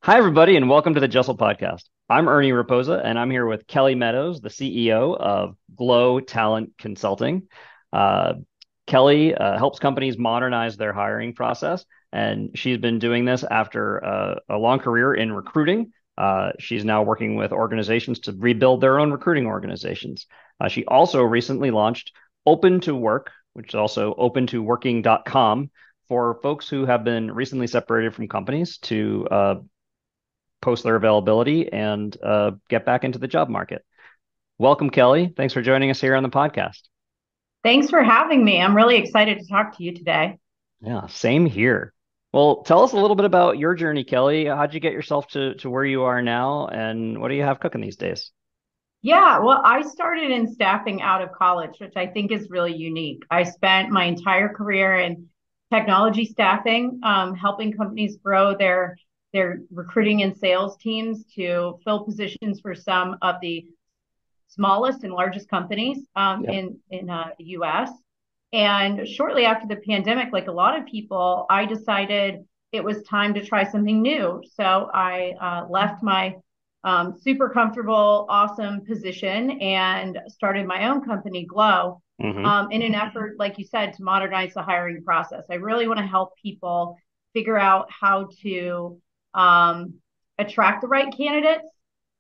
Hi, everybody, and welcome to the Jessel Podcast. I'm Ernie Raposa, and I'm here with Kelly Meadows, the CEO of Glow Talent Consulting. Uh, Kelly helps companies modernize their hiring process, and she's been doing this after a long career in recruiting. She's now working with organizations to rebuild their own recruiting organizations. She also recently launched Open to Work, which is also opentoworking.com, for folks who have been recently separated from companies to post their availability and get back into the job market. Welcome, Kelly. Thanks for joining us here on the podcast. Thanks for having me. I'm really excited to talk to you today. Yeah, same here. Well, tell us a little bit about your journey, Kelly. How'd you get yourself to where you are now, and what do you have cooking these days? Yeah, well, I started in staffing out of college, which I think is really unique. I spent my entire career in technology staffing, helping companies grow their recruiting and sales teams to fill positions for some of the smallest and largest companies Yep. in the U.S. And shortly after the pandemic, like a lot of people, I decided it was time to try something new. So I left my super comfortable, awesome position and started my own company, Glow, Hmm. in an effort, like you said, to modernize the hiring process. I really want to help people figure out how to attract the right candidates,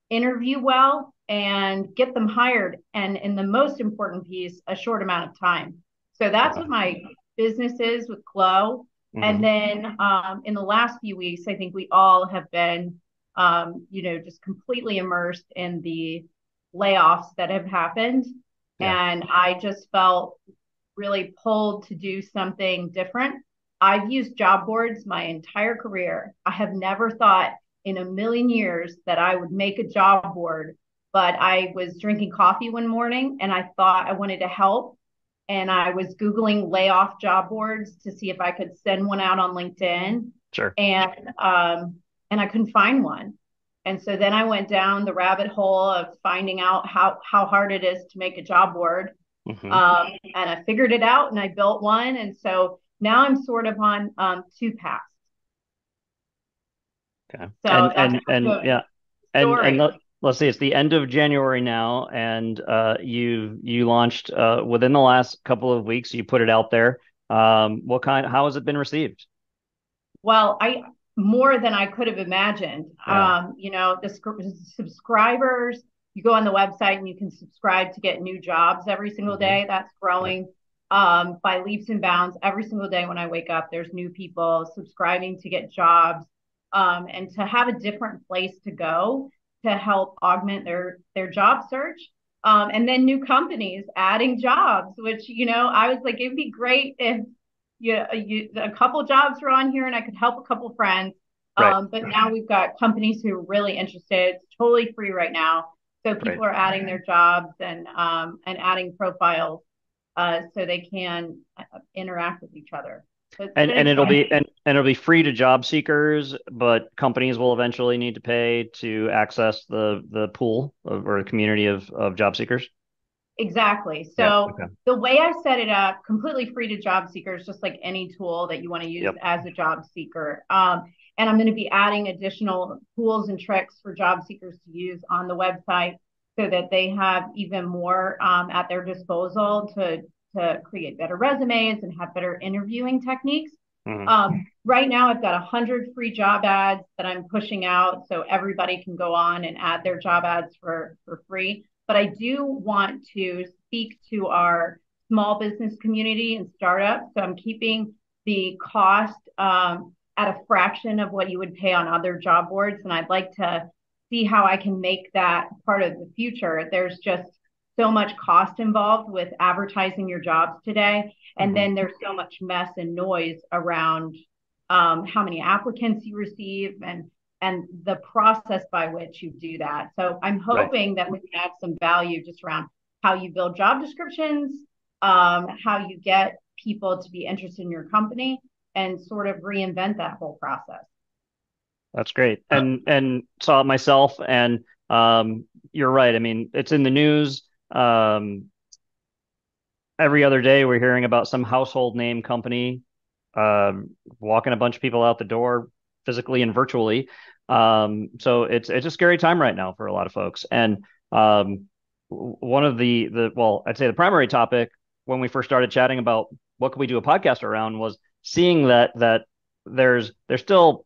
interview well, and get them hired. And in the most important piece, a short amount of time. So that's Okay. what my business is with Glow. And Hmm. then in the last few weeks, I think we all have been, just completely immersed in the layoffs that have happened. Yeah. And I just felt really pulled to do something different. I've used job boards my entire career. I have never thought in a million years that I would make a job board, but I was drinking coffee one morning and I thought I wanted to help. And I was Googling layoff job boards to see if I could send one out on LinkedIn. Sure. And and I couldn't find one. And so then I went down the rabbit hole of finding out how hard it is to make a job board. Hmm. And I figured it out and I built one. And so now I'm sort of on two paths. Okay. So And that's and and the yeah, and story. let's see, it's the end of January now, and you launched within the last couple of weeks. You put it out there. How has it been received? Well, I more than I could have imagined. Yeah. The subscribers, you go on the website and you can subscribe to get new jobs every single Hmm. day. That's Yep. growing by leaps and bounds. Every single day when I wake up, there's new people subscribing to get jobs and to have a different place to go to help augment their job search. And then new companies adding jobs, which, I was like, it'd be great if a couple jobs were on here and I could help a couple friends. Right. But now we've got companies who are really interested. It's totally free right now. So Right. people are adding their jobs and adding profiles so they can interact with each other. So it's And been and it'll be exciting. and it'll be free to job seekers, but companies will eventually need to pay to access the pool or the community of job seekers. Exactly. Yeah. So Okay. the way I set it up, completely free to job seekers, just like any tool that you want to use Yep. as a job seeker. And I'm going to be adding additional tools and tricks for job seekers to use on the website so that they have even more at their disposal to create better resumes and have better interviewing techniques. Hmm. Right now, I've got 100 free job ads that I'm pushing out so everybody can go on and add their job ads for free. But I do want to speak to our small business community and startups. So I'm keeping the cost at a fraction of what you would pay on other job boards. And I'd like to see how I can make that part of the future. There's just so much cost involved with advertising your jobs today. And Hmm. then there's so much mess and noise around how many applicants you receive and the process by which you do that. So I'm Right. hoping that we can add some value just around how you build job descriptions, how you get people to be interested in your company, and sort of reinvent that whole process. That's great. And saw it myself, and you're right. I mean, it's in the news. Every other day we're hearing about some household name company walking a bunch of people out the door physically and virtually. So it's a scary time right now for a lot of folks. And one of the well, I'd say the primary topic when we first started chatting about what could we do a podcast around was seeing that there's still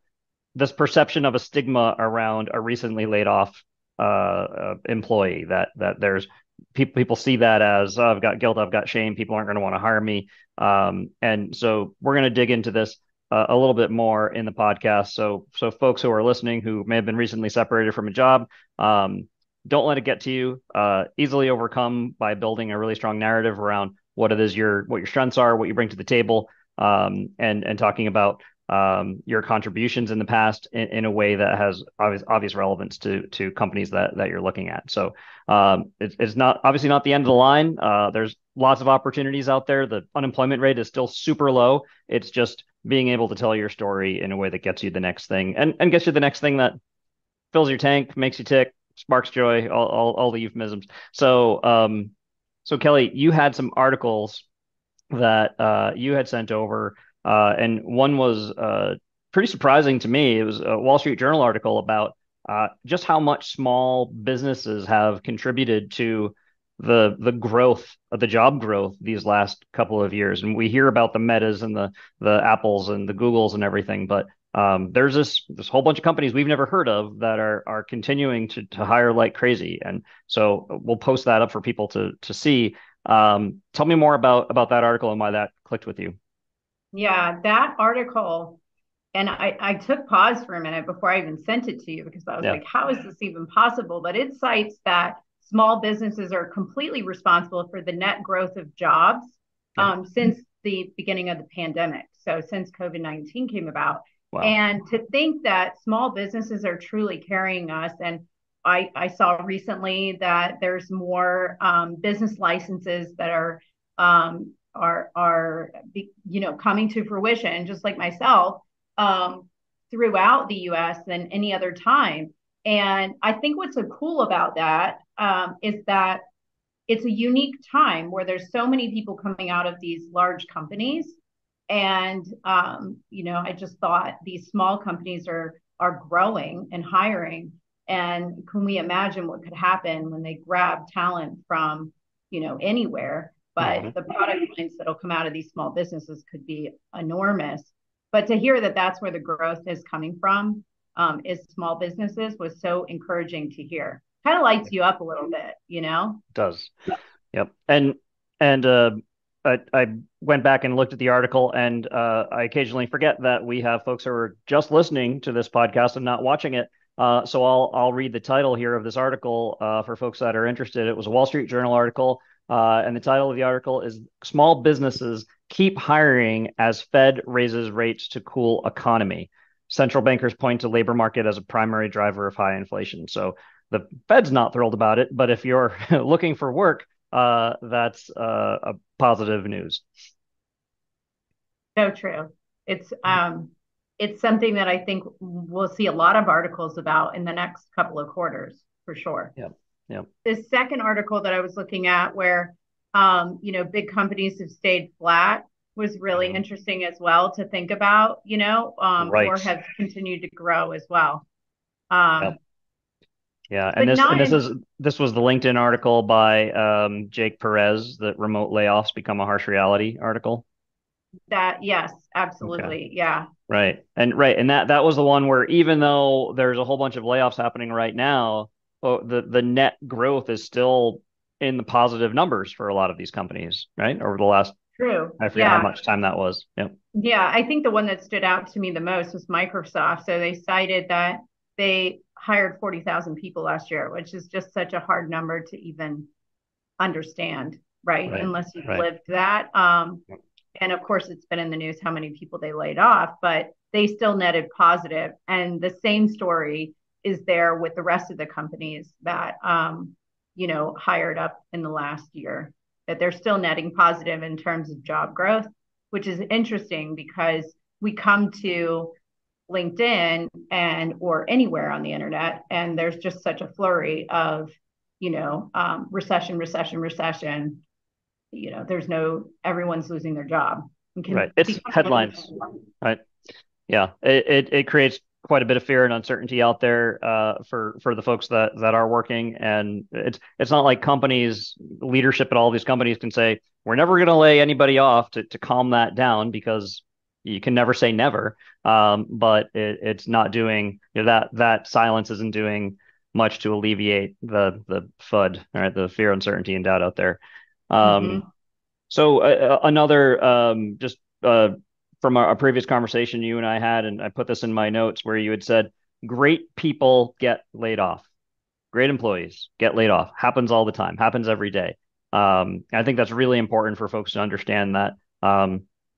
this perception of a stigma around a recently laid off employee, that there's people see that as, oh, I've got guilt, I've got shame, people aren't going to want to hire me. And so we're going to dig into this a little bit more in the podcast. So folks who are listening who may have been recently separated from a job, don't let it get to you. Easily overcome by building a really strong narrative around what it is what your strengths are, what you bring to the table, and talking about your contributions in the past in a way that has obvious relevance to companies that you're looking at. So it's not obviously not the end of the line. There's lots of opportunities out there. The unemployment rate is still super low. It's just being able to tell your story in a way that gets you the next thing, and gets you the next thing that fills your tank, makes you tick, sparks joy, all the euphemisms. So Kelly, you had some articles that you had sent over, and one was pretty surprising to me. It was a Wall Street Journal article about just how much small businesses have contributed to the growth of the job growth these last couple of years. And we hear about the Metas and the Apples and the Googles and everything, but there's this whole bunch of companies we've never heard of that are continuing to hire like crazy. And so we'll post that up for people to see. Tell me more about that article and why that clicked with you. Yeah, that article, and I took pause for a minute before I even sent it to you because I was Yeah. like, how is this even possible? But it cites that small businesses are completely responsible for the net growth of jobs Yeah. since the beginning of the pandemic. So since COVID-19 came about. Wow. And to think that small businesses are truly carrying us. And I saw recently that there's more business licenses that are coming to fruition, just like myself, throughout the U.S. than any other time. And I think what's so cool about that is that it's a unique time where there's so many people coming out of these large companies. And I just thought these small companies are growing and hiring. And can we imagine what could happen when they grab talent from, anywhere? But Mhm. the product lines that'll come out of these small businesses could be enormous. But to hear that that's where the growth is coming from, is small businesses, was so encouraging to hear. Kind of lights you up a little bit. Does. Yep. And I went back and looked at the article, and I occasionally forget that we have folks who are just listening to this podcast and not watching it. So I'll read the title here of this article for folks that are interested. It was a Wall Street Journal article, and the title of the article is "Small Businesses Keep Hiring as Fed Raises Rates to Cool Economy. Central bankers point to labor market as a primary driver of high inflation." So the Fed's not thrilled about it, but if you're looking for work, that's a positive news. So true. It's something that I think we'll see a lot of articles about in the next couple of quarters for sure. Yeah. Yeah. The second article that I was looking at where big companies have stayed flat was really Mhm. interesting as well to think about, or Right. have continued to grow as well. Yep. Um, Yeah. And but this and not this in is this was the LinkedIn article by Jake Perez, that remote layoffs become a harsh reality article. that. Yes, Okay. absolutely. Yeah. And that was the one where, even though there's a whole bunch of layoffs happening right now, the net growth is still in the positive numbers for a lot of these companies, right? Over the last, True. I forget how Yeah. much time that was. Yep. Yeah, I think the one that stood out to me the most was Microsoft. So they cited that they hired 40,000 people last year, which is just such a hard number to even understand, right? Right. Unless you've Right. lived that. And of course, it's been in the news how many people they laid off, but they still netted positive. And the same story is there with the rest of the companies that, hired up in the last year, that they're still netting positive in terms of job growth, which is interesting because we come to LinkedIn or anywhere on the internet, and there's just such a flurry of, recession, recession, recession. There's no, everyone's losing their job and Right. can It's become really. headlines, right? Yeah. It creates quite a bit of fear and uncertainty out there for the folks that are working, and it's not like companies leadership at all these companies can say we're never going to lay anybody off to calm that down, because you can never say never. But it's not doing, that silence isn't doing much to alleviate the FUD, right? The fear, uncertainty, and doubt out there. Um, Mm-hmm. so another just from a previous conversation you and I had, and I put this in my notes where you had said, great people get laid off. Great employees get laid off. Happens all the time. Happens every day. I think that's really important for folks to understand that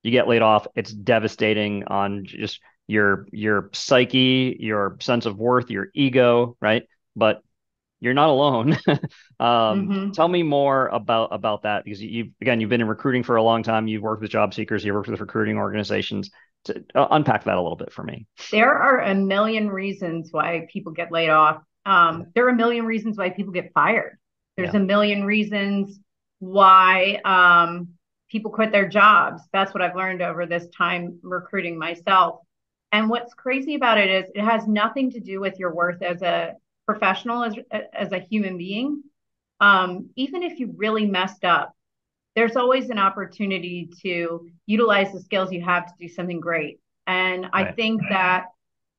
you get laid off. It's devastating on just your psyche, your sense of worth, your ego, right? But you're not alone. Mm-hmm. Tell me more about that, because you've been in recruiting for a long time. You've worked with job seekers. You've worked with recruiting organizations. To unpack that a little bit for me. There are a million reasons why people get laid off. Yeah. There are a million reasons why people get fired. There's Yeah. a million reasons why people quit their jobs. That's what I've learned over this time recruiting myself. And what's crazy about it is it has nothing to do with your worth as a professional, as a human being. Even if you really messed up, there's always an opportunity to utilize the skills you have to do something great. And I Right. think that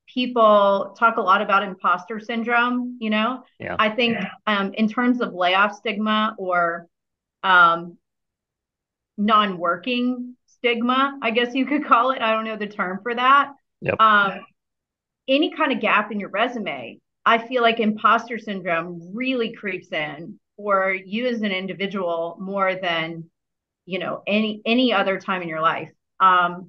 people talk a lot about imposter syndrome, you know. Yeah. I think in terms of layoff stigma or um, non-working stigma, I guess you could call it. I don't know the term for that. Yep. Um, any kind of gap in your resume, I feel like imposter syndrome really creeps in for you as an individual more than any other time in your life. And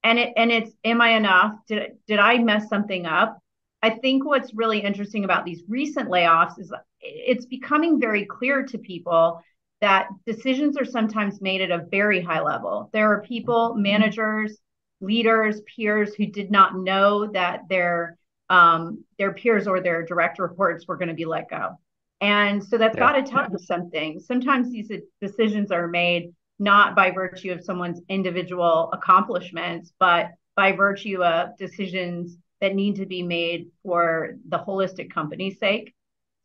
it's am I enough? Did I mess something up? I think what's really interesting about these recent layoffs is it's becoming very clear to people that decisions are sometimes made at a very high level. There are people, managers, leaders, peers who did not know that their peers or their direct reports were going to be let go. And so that's Yeah. got to tell you something. Sometimes these decisions are made not by virtue of someone's individual accomplishments, but by virtue of decisions that need to be made for the holistic company's sake.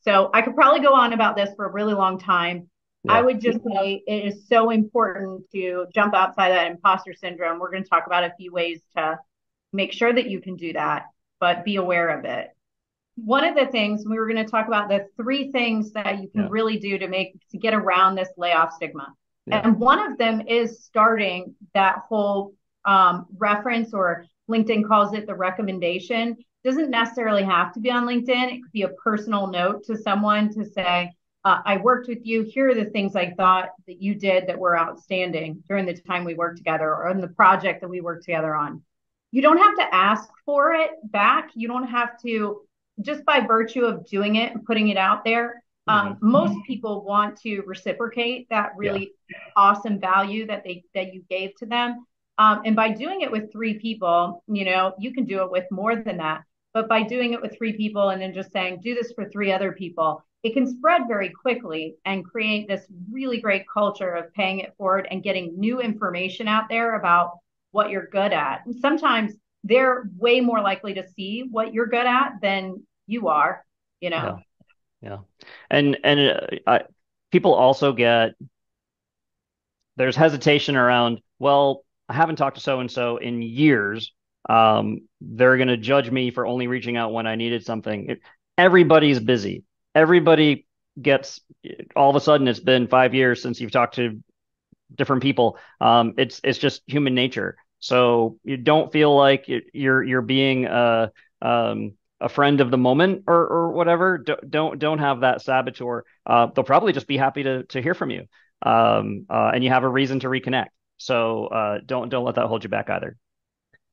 So I could probably go on about this for a really long time. I Yeah. would just say it is so important to jump outside that imposter syndrome. We're going to talk about a few ways to make sure that you can do that, but be aware of it. One of the things we were going to talk about the three things that you can Yeah. really do to get around this layoff stigma. Yeah. And one of them is starting that whole reference, or LinkedIn calls it the recommendation. Doesn't necessarily have to be on LinkedIn. It could be a personal note to someone to say, I worked with you. Here are the things I thought that you did that were outstanding during the time we worked together, or in the project that we worked together on. You don't have to ask for it back. You don't have to, just by virtue of doing it and putting it out there. Hmm. Most people want to reciprocate that Yeah. really awesome value that you gave to them. And by doing it with three people, you can do it with more than that. But by doing it with three people and then just saying, do this for three other people, it can spread very quickly and create this really great culture of paying it forward and getting new information out there about what you're good at. And sometimes they're way more likely to see what you're good at than you are, you Yeah. know. Yeah. And people also there's hesitation around, well, I haven't talked to so and so in years. They're going to judge me for only reaching out when I needed something. Everybody's busy. Everybody gets, all of a sudden it's been 5 years since you've talked to different people. It's just human nature. So you don't feel like you're being a friend of the moment, or whatever. Don't have that saboteur. They'll probably just be happy to hear from you, and you have a reason to reconnect. So don't let that hold you back either.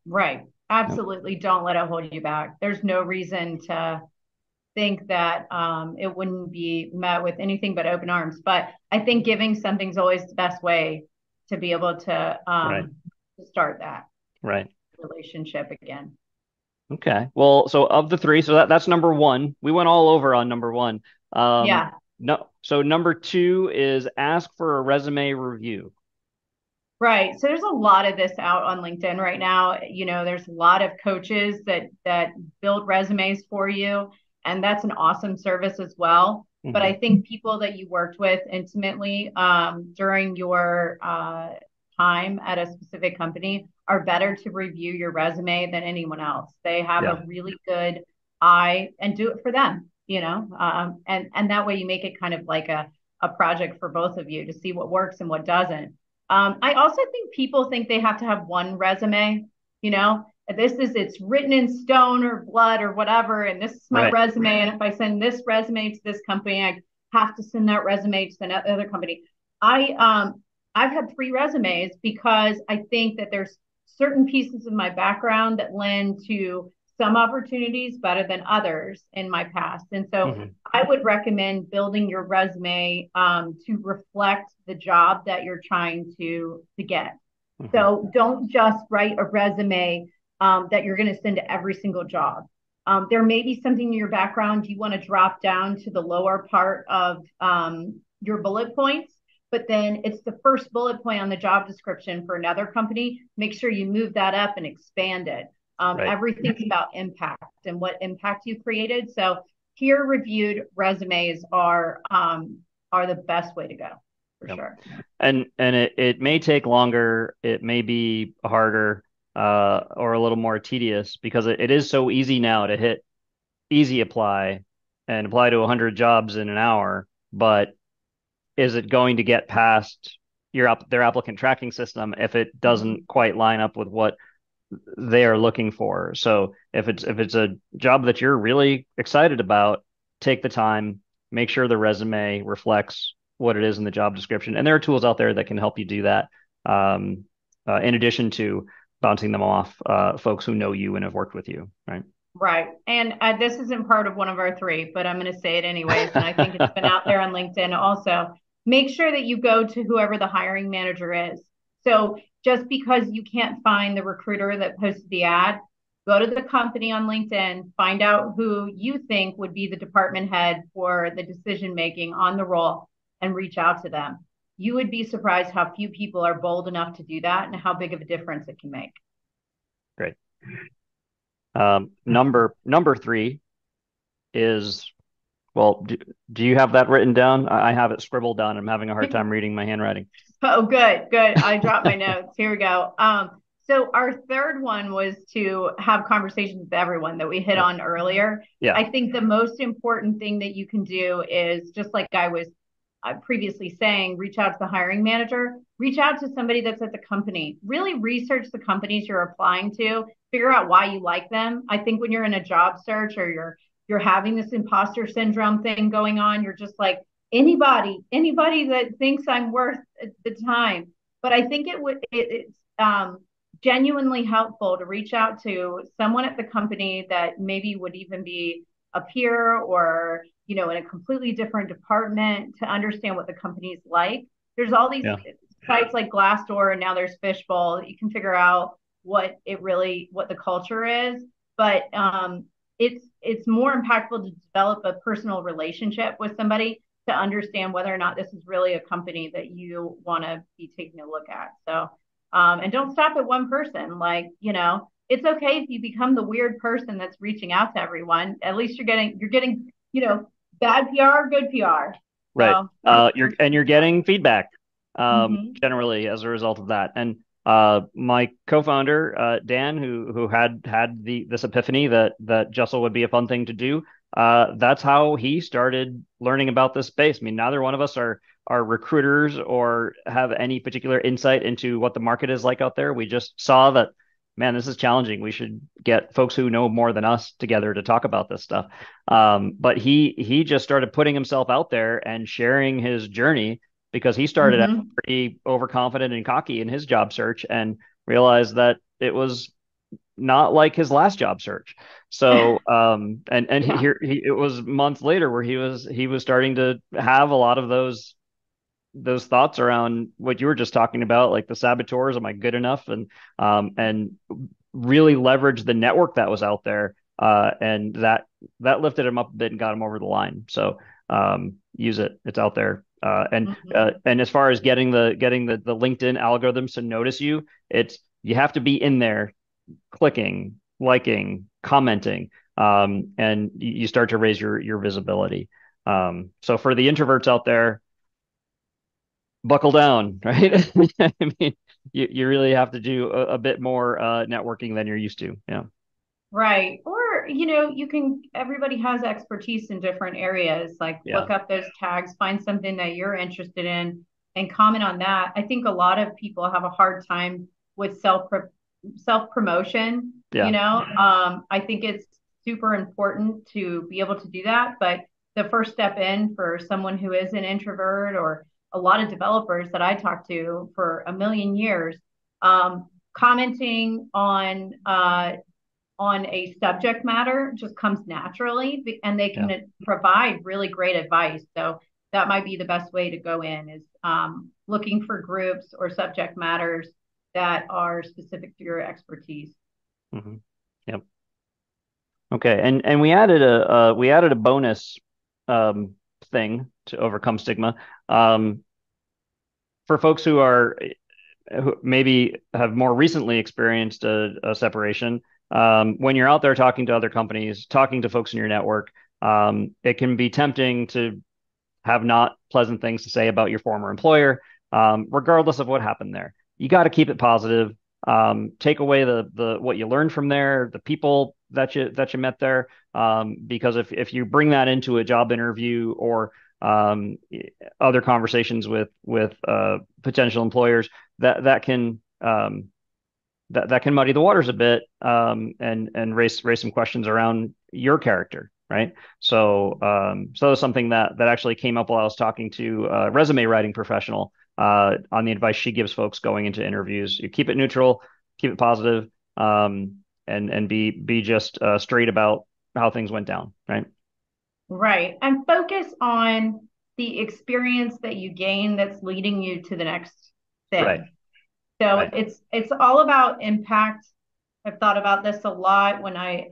Right. Yep. Absolutely. Don't let it hold you back. There's no reason to think that it wouldn't be met with anything but open arms. But I think giving something's always the best way to be able Right. to start that Right. relationship again. Okay. Well, so of the three, so that's number one. We went all over on number one. Um, Yeah. no, so number two is ask for a resume review. Right. So there's a lot of this out on LinkedIn right now. There's a lot of coaches that build resumes for you, and that's an awesome service as well. But I Hmm. think people that you worked with intimately during your time at a specific company are better to review your resume than anyone else. They have Yeah. a really good eye and do it for them, and that way you make it kind of like a project for both of you to see what works and what doesn't. I also think people think they have to have one resume, you know, it's written in stone or blood or whatever, and this is my Right. resume. And if I send this resume to this company, I have to send that resume to the other company. I've had three resumes because I think that there's certain pieces of my background that lend to some opportunities better than others in my past. And so Hmm. I would recommend building your resume to reflect the job that you're trying to get. Hmm. So don't just write a resume that you're going to send to every single job. There may be something in your background you want to drop down to the lower part of your bullet points, but then it's the first bullet point on the job description for another company. Make sure you move that up and expand it. Right. Everything's about impact and what impact you created. So peer reviewed resumes are the best way to go for Yep. sure. And it may take longer, it may be harder, or a little more tedious because it is so easy now to hit easy apply and apply to 100 jobs in an hour. But is it going to get past their applicant tracking system if it Mm-hmm. doesn't quite line up with what they are looking for? So if it's a job that you're really excited about, take the time, make sure the resume reflects what it is in the job description. And there are tools out there that can help you do that. In addition to bouncing them off folks who know you and have worked with you, right? Right. And this isn't part of one of our three, but I'm going to say it anyways. And I think it's been out there on LinkedIn also. Make sure that you go to whoever the hiring manager is. So just because you can't find the recruiter that posted the ad, go to the company on LinkedIn, find out who you think would be the department head for the decision making on the role, and reach out to them. You would be surprised how few people are bold enough to do that and how big of a difference it can make. Great. Number three is, well, do you have that written down? I have it scribbled down. I'm having a hard time reading my handwriting. Oh, good, good. I dropped my notes. Here we go. So our third one was to have conversations with everyone that we hit Yep. on earlier. Yeah. I think the most important thing that you can do is just like I was previously saying, reach out to the hiring manager, reach out to somebody that's at the company, really research the companies you're applying to, figure out why you like them. I think when you're in a job search or you're having this imposter syndrome thing going on, you're just like, anybody that thinks I'm worth the time. But I think it's genuinely helpful to reach out to someone at the company that maybe would even be a peer or in a completely different department to understand what the company's like. There's all these Yeah. sites like Glassdoor and now there's Fishbowl. You can figure out what the culture is, but it's more impactful to develop a personal relationship with somebody to understand whether or not this is really a company that you want to be taking a look at. So, and don't stop at one person. Like, it's okay if you become the weird person that's reaching out to everyone. At least you're getting, bad PR, good PR. Right. So, yeah. You're getting feedback, Mm-hmm. generally as a result of that. And my co-founder, Dan, who had this epiphany that Jessel would be a fun thing to do, that's how he started learning about this space. I mean, neither one of us are recruiters or have any particular insight into what the market is like out there. We just saw that, man, this is challenging. We should get folks who know more than us together to talk about this stuff. But he just started putting himself out there and sharing his journey because he started out Mm-hmm. pretty overconfident and cocky in his job search and realized that it was not like his last job search. So and Yeah. it was months later where he was starting to have a lot of those thoughts around what you were just talking about, like the saboteurs, am I good enough? And really leverage the network that was out there. And that lifted him up a bit and got him over the line. So use it. It's out there. And as far as getting the LinkedIn algorithms to notice you, you have to be in there clicking, liking, commenting, and you start to raise your visibility. So for the introverts out there, buckle down, right? I mean, you really have to do a bit more networking than you're used to. Yeah. Right. Or, everybody has expertise in different areas. Like Yeah. look up those tags, find something that you're interested in and comment on that. I think a lot of people have a hard time with self promotion, Yeah. I think it's super important to be able to do that, but the first step in for someone who is an introvert or a lot of developers that I talked to for a million years, commenting on a subject matter just comes naturally and they Yeah. can provide really great advice. So that might be the best way to go in is looking for groups or subject matters that are specific to your expertise. Hmm. Yep. Okay. And we added a bonus um, thing to overcome stigma. Um, for folks who maybe have more recently experienced a separation, when you're out there talking to other companies, talking to folks in your network, it can be tempting to have not pleasant things to say about your former employer, regardless of what happened there. You got to keep it positive. Take away the what you learned from there, the people that you met there, because if you bring that into a job interview or um, other conversations with potential employers, that can that can muddy the waters a bit, and raise some questions around your character, right? So that's something that actually came up while I was talking to a resume writing professional on the advice she gives folks going into interviews. You keep it neutral, keep it positive, and be just straight about how things went down, right? Right. And focus on the experience that you gain that's leading you to the next Right, thing. So right, it's all about impact. I've thought about this a lot when I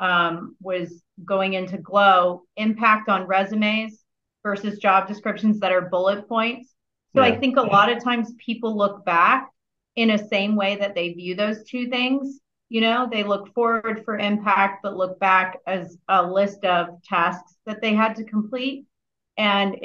was going into Glow, impact on resumes versus job descriptions that are bullet points. So I yeah, think a lot of times people look back in a same way that they view those two things. They look forward for impact, but look back as a list of tasks that they had to complete. And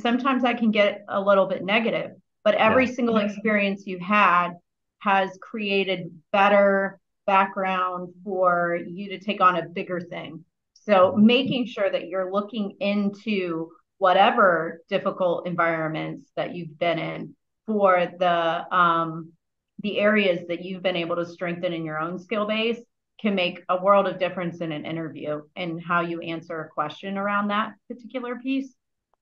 sometimes I can get a little bit negative, but every yeah, single experience you had has created better background for you to take on a bigger thing. So mhm, making sure that you're looking into whatever difficult environments that you've been in for the areas that you've been able to strengthen in your own skill base can make a world of difference in an interview and how you answer a question around that particular piece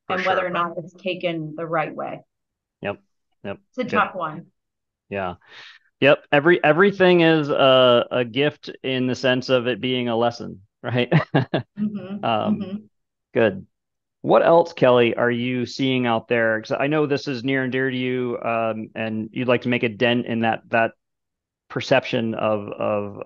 for and whether sure. or not it's taken the right way. Yep, yep, It's a good. tough one. Yeah. Yep. Everything is a gift in the sense of it being a lesson, right? Mm-hmm. Um, Mm-hmm. good. What else, Kelly, are you seeing out there? Because I know this is near and dear to you, and you'd like to make a dent in that perception of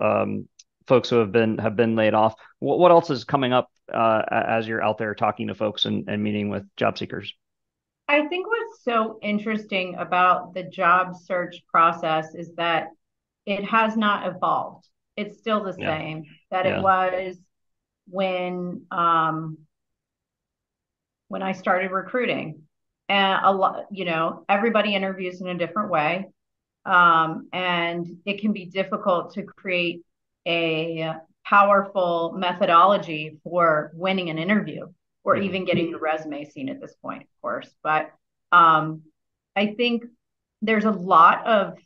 folks who have been laid off. What else is coming up as you're out there talking to folks and meeting with job seekers? I think what's so interesting about the job search process is that it has not evolved. It's still the Yeah, same that it yeah, was when when I started recruiting. And a lot, everybody interviews in a different way. And it can be difficult to create a powerful methodology for winning an interview or hmm, even getting your resume seen at this point, of course. But um, I think there's a lot of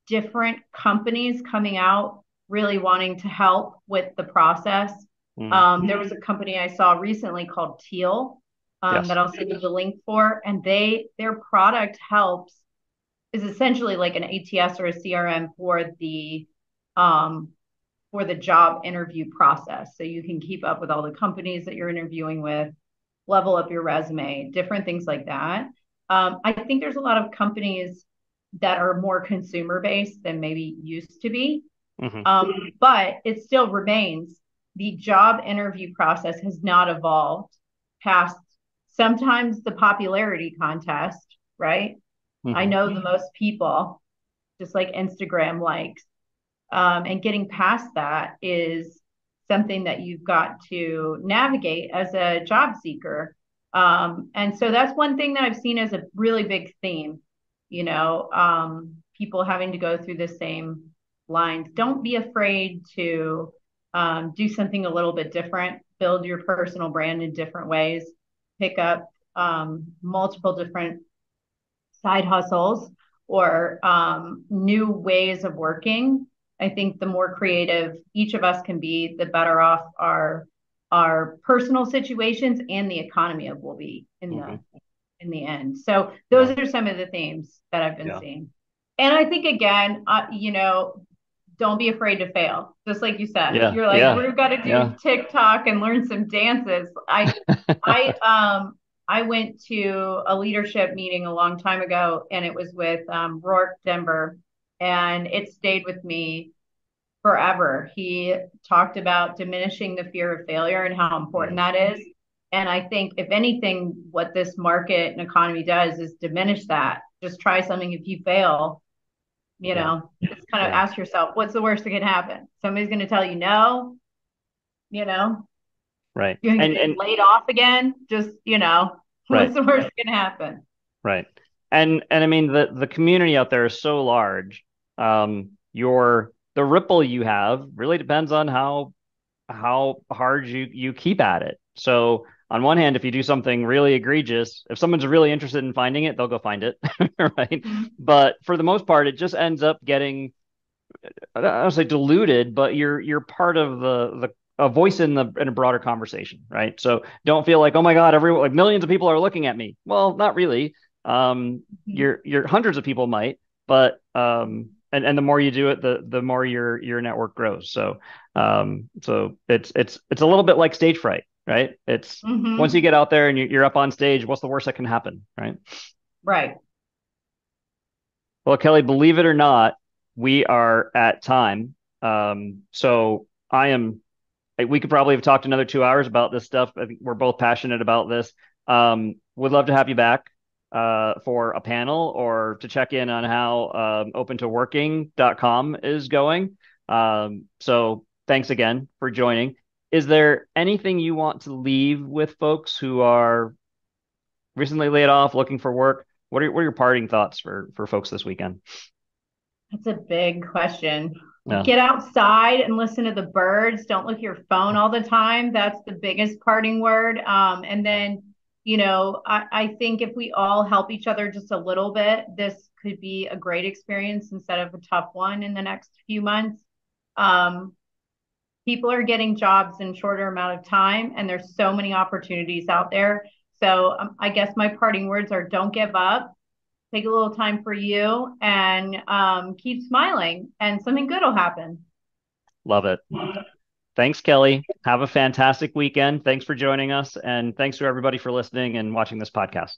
different companies coming out really wanting to help with the process. hmm, There was a company I saw recently called Teal yes, that I'll send you the link for, and their product helps is essentially like an ATS or a CRM um, for the job interview process. So you can keep up with all the companies that you're interviewing with, level up your resume, different things like that. I think there's a lot of companies that are more consumer based than maybe used to be. hmm, But it still remains the job interview process has not evolved past sometimes the popularity contest, right? I Hmm. know the most people, just like Instagram likes. And getting past that is something that you've got to navigate as a job seeker. And so that's one thing that I've seen as a really big theme, people having to go through the same lines. Don't be afraid to do something a little bit different, build your personal brand in different ways, pick up multiple different side hustles or new ways of working. I think the more creative each of us can be, the better off our personal situations and the economy will be Hmm. in the end. So those Yeah. are some of the themes that I've been Yeah. seeing. And I think again, don't be afraid to fail. Just like you said, Yeah. you're like, Yeah. we've got to do Yeah. TikTok and learn some dances. I, I went to a leadership meeting a long time ago, and it was with Rourke Denver, and it stayed with me forever. He talked about diminishing the fear of failure and how important Mm. that is. And I think, if anything, what this market and economy does is diminish that. Just try something. If you fail, Yeah. just kind of Yeah. ask yourself, what's the worst that can happen? Somebody's going to tell you no, you know, Right. you're going to get And laid off again. Just, right. what's the worst that can happen? Right. And I mean the community out there is so large. Your the ripple you have really depends on how hard you keep at it. So on one hand, if you do something really egregious, if someone's really interested in finding it, they'll go find it, right? Mm-hmm. But for the most part, it just ends up getting, I don't say diluted, but you're part of the a voice in a broader conversation, right? So don't feel like, oh my God, everyone, like millions of people are looking at me. Well, not really. You're hundreds of people might, but and the more you do it, the more your network grows. So it's a little bit like stage fright, right? It's once you Mm-hmm. get out there and you're up on stage, what's the worst that can happen, right? Right. Well, Kelly, believe it or not, we are at time. So I am, we could probably have talked another 2 hours about this stuff. I think we're both passionate about this. Would love to have you back for a panel or to check in on how opentoworking.com is going. So thanks again for joining. Is there anything you want to leave with folks who are recently laid off, looking for work? What are your parting thoughts for folks this weekend? That's a big question. Yeah. Get outside and listen to the birds. Don't look at your phone all the time. That's the biggest parting word. And then, I think if we all help each other just a little bit, this could be a great experience instead of a tough one in the next few months. Um, People are getting jobs in shorter amount of time, and there's so many opportunities out there. So I guess my parting words are: don't give up, take a little time for you, and keep smiling, and something good will happen. Love it. Thanks, Kelly. Have a fantastic weekend. Thanks for joining us. And thanks to everybody for listening and watching this podcast.